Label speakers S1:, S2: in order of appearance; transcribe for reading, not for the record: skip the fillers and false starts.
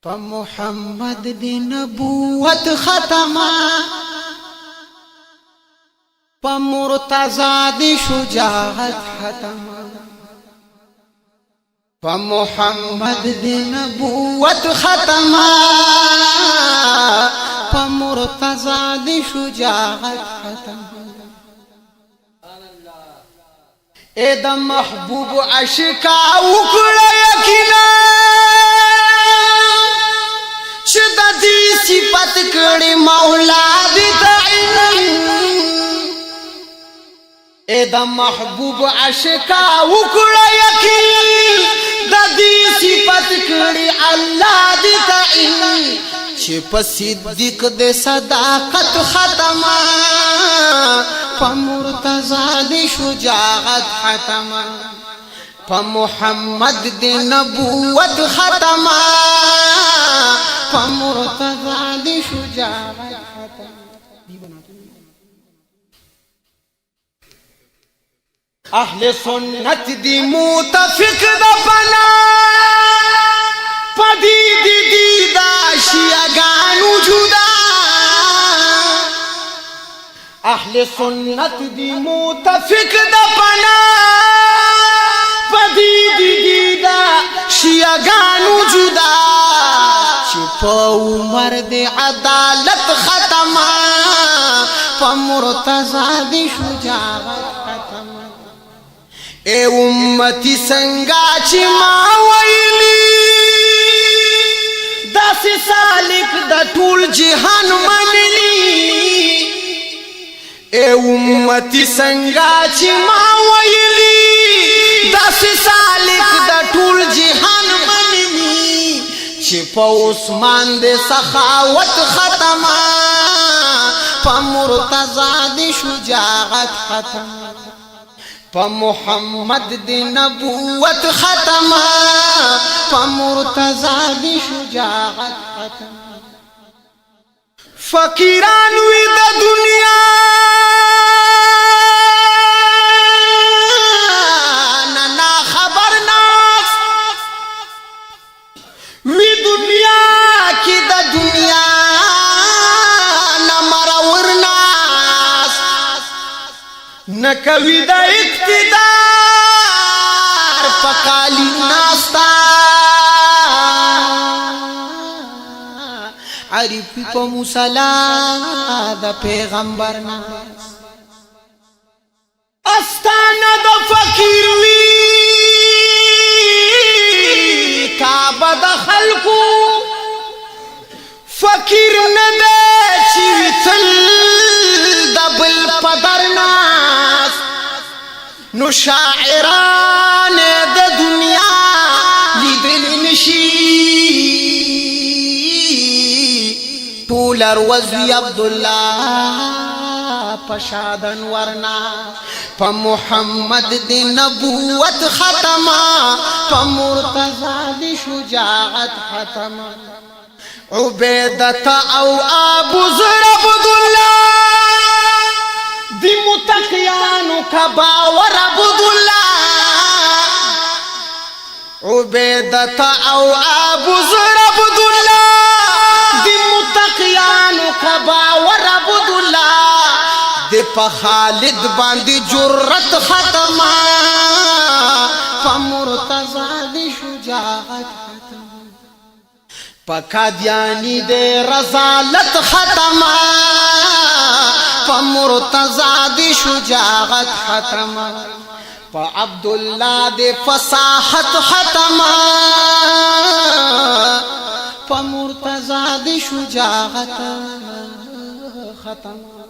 S1: پا محمد دی نبوت ختمه پا مرتضی دی شجاعت ختمه پا محمد دی نبوت ختمه پا مرتضی دی شجاعت ختمه اے دا محبوب عشقا وکڑا یقینا شدا دی صفت کڑی مولا دی تعین اے دا محبوب عشقا وکڑا یقین دا دی صفت کڑی اللہ دی تعین چپ صدق دے صداقت ختمہ پا مرتضی دی شجاعت ختمہ پا محمد دی نبوت ختمہ پا مرتضی دی شجاعت ختمہ اہل سنت دی متفق دا پنا پدی دی دا شیعگانو جدا اہل سنت دی متفق دا پنا پدی دی دا شیعگانو جدا چپا عمر دی عدالت ختمہ پا مرتضی دی شجاعت ختمہ اے امتی سنگا چی ما ویلی دا سی سالک دا طول جہان منلی اے امتی سنگا چی ما ویلی دا سی سالک دا طول جہان منلی چی پا عثمان دے سخاوت ختمہ پا مرتضی دی شجاعت ختمہ پا محمد دی نبوت ختمہ پا مرتضی دی شجاعت ختمہ فقیرانوی دا دنیا نا خبر ناس وی دنیا کی دا دنیا نا مرور ناس نکوی دا اقتدار پکالی ناستا عریفی پا مسلا دا پیغمبر ناس استانا دا فقیر وی کعبہ دا خلقو فقیر ندے چیوی تل دا بل پدر ناس نو شاعران دا دنیا لیدل نشی طولر وزوی عبداللہ پشادن ورنا پا محمد دی نبوت ختمہ پا مرتضی دی شجاعت ختمہ عبیدت او ابو ذر عبداللہ دی متقیانو کا باور عبداللہ عبیدت او ابو ذر عبداللہ دی متقیانو کا باور عبداللہ دی پا خالد باندی جرت ختمہ پا مرتضی دی شجاعت ختمہ پا قادیانی دے رضالت ختمہ پا مرتضی دی شجاعت ختمہ پا عبداللہ دے فصاحت ختمہ پا مرتضی دی شجاعت ختمہ